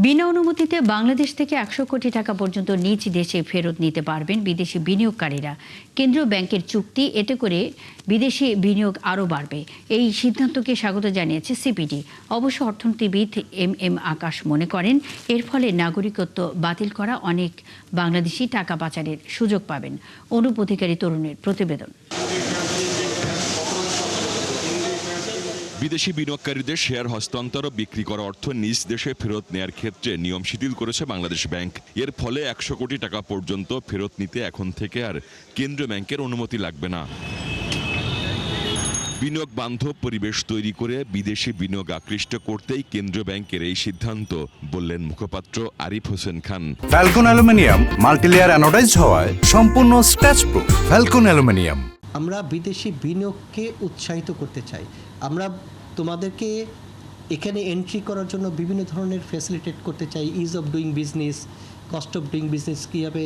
বিনা অনুমতিতে বাংলাদেশ থেকে ১০০ কোটি টাকা পর্যন্ত নিজ দেশে ফেরত নিতে পারবেন বিদেশি বিনিয়োগকারীরা। কেন্দ্রীয় ব্যাংকের চুক্তি, এতে করে বিদেশি বিনিয়োগ আরও বাড়বে। এই সিদ্ধান্তকে স্বাগত জানিয়েছে সিপিডি। অবশ্য অর্থনীতিবিদ এম আকাশ মনে করেন, এর ফলে নাগরিকত্ব বাতিল করা অনেক বাংলাদেশি টাকা পাচারের সুযোগ পাবেন। অনুপ অধিকারী তরুণের প্রতিবেদন। বিদেশি বিনিয়োগকারীদের শেয়ার হস্তান্তর ও বিক্রি করা অর্থ নিজ দেশে ফেরত নেয়ার ক্ষেত্রে নিয়ম শিথিল করেছে বাংলাদেশ ব্যাংক। এর ফলে ১০০ কোটি টাকা পর্যন্ত ফেরত নিতে এখন থেকে আর কেন্দ্রীয় ব্যাংকের অনুমতি লাগবে না। বিনিয়োগ বান্ধব পরিবেশ তৈরি করে বিদেশি বিনিয়োগ আকৃষ্ট করতেই কেন্দ্রীয় ব্যাংকের এই সিদ্ধান্ত, বললেন মুখপাত্র Arif Hossain Khan. Falcon aluminium multilayer anodised হওয়ায় সম্পূর্ণ স্ক্র্যাচ প্রুফ। Falcon aluminium. আমরা বিদেশি বিনিয়োগকে উৎসাহিত করতে চাই। আমরা তোমাদেরকে এখানে এন্ট্রি করার জন্য বিভিন্ন ধরনের ফ্যাসিলিটেট করতে চাই। Is of doing business, cost of doing business কীভাবে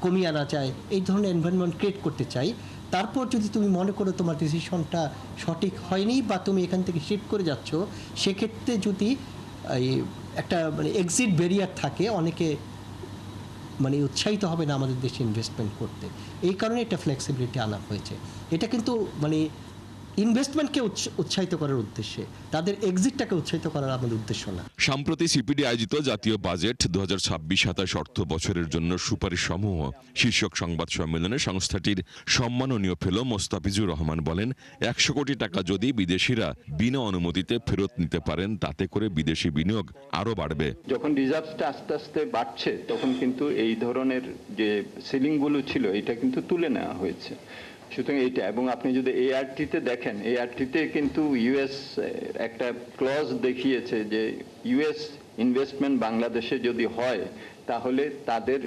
কমিয়ে আনা যায়, এই ধরনের এনভায়রনমেন্ট ক্রিয়েট করতে চাই। তারপর যদি তুমি মনে করো তোমার ডিসিশনটা সঠিক হয়নি বা তুমি এখান থেকে শিফট করে যাচ্ছ, সেক্ষেত্রে যদি একটা এক্সিট ব্যারিয়ার থাকে, অনেকে উৎসাহিত হবে না আমাদের দেশে ইনভেস্টমেন্ট করতে। এই কারণে একটা ফ্লেক্সিবিলিটি আনা হয়েছে। এটা কিন্তু ইনভেস্টমেন্টকে উৎসাহিত করার উদ্দেশ্যে, তাদের এক্সিটটাকে উৎসাহিত করার আমাদের উদ্দেশ্য না। সম্প্রতি সিপিডি আয়োজিত জাতীয় বাজেট ২০২৬-২৭ অর্থ বছরের জন্য সুপারিশ সমূহ শীর্ষক সংবাদ সম্মেলনে সংস্থাটির সম্মাননীয় ফেলো মোস্তাফিজুর রহমান বলেন, ১০০ কোটি টাকা যদি বিদেশিরা বিনা অনুমতিতে ফেরত নিতে পারেন, তাতে করে বিদেশি বিনিয়োগ আরও বাড়বে। যখন রিজার্ভটা আস্তে আস্তে বাড়ছে, তখন কিন্তু এই ধরনের যে সিলিংগুলো ছিল, এটা কিন্তু তুলে নেওয়া হয়েছে। সুতরাং এইটা, এবং আপনি যদি এআরটিতে দেখেন, এআরটিতে কিন্তু ইউএস একটা ক্লজ দেখিয়েছে যে ইউএস ইনভেস্টমেন্ট বাংলাদেশে যদি হয়, তাহলে তাদের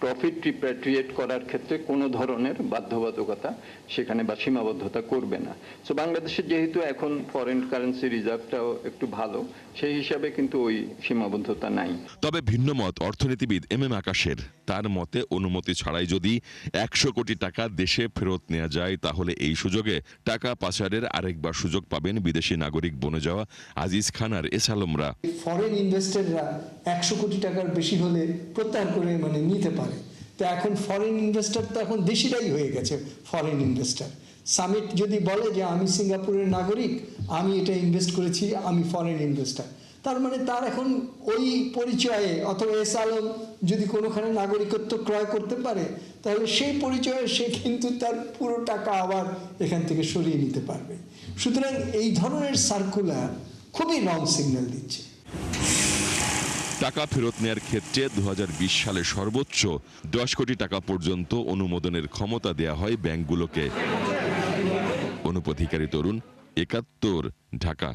প্রফিট রিপ্যাট্রিয়েট করার ক্ষেত্রে কোনো ধরনের বাধ্যবাধকতা সেখানে বা সীমাবদ্ধতা করবে না। সো বাংলাদেশের যেহেতু এখন ফরেন কারেন্সি রিজার্ভটাও একটু ভালো, সেই হিসাবে কিন্তু ওই সীমাবদ্ধতা নাই। তবে ভিন্ন মত অর্থনীতিবিদ এম আকাশের। তার মতে, অনুমতি ছাড়াই যদি ১০০ কোটি টাকা দেশে ফেরত নেওয়া যায়, তাহলে এই সুযোগে টাকা পাচারের আরেকবার সুযোগ পাবেন বিদেশি নাগরিক বনে যাওয়া আজিজ খান আর এস আলমরা। ফরেন ইনভেস্টররা ১০০ কোটি টাকার বেশি হলে প্রত্যাহার করে নিতে পারে। তো এখন ফরেন ইনভেস্টর তো এখন দেশিরাই হয়ে গেছে ফরেন ইনভেস্টর। সামিট যদি বলে যে আমি সিঙ্গাপুরের নাগরিক, আমি এটা ইনভেস্ট করেছি, আমি ফরেন ইনভেস্টর, তার তার এখন ওই পরিচয়ে, অথবা এস আলম যদি কোনোখানে নাগরিকত্ব ক্রয় করতে পারে, তাহলে সেই পরিচয়ে সে কিন্তু তার পুরো টাকা আবার এখান থেকে সরিয়ে নিতে পারবে। সুতরাং এই ধরনের সার্কুলার খুবই রং সিগন্যাল দিচ্ছে। টাকা ফেরত নেয়ার ক্ষেত্রে ২০২০ সালে সর্বোচ্চ ১০ কোটি টাকা পর্যন্ত অনুমোদনের ক্ষমতা দেয়া হয় ব্যাংকগুলোকে। অনুপ অধিকারী তরুণ, ৭১, ঢাকা।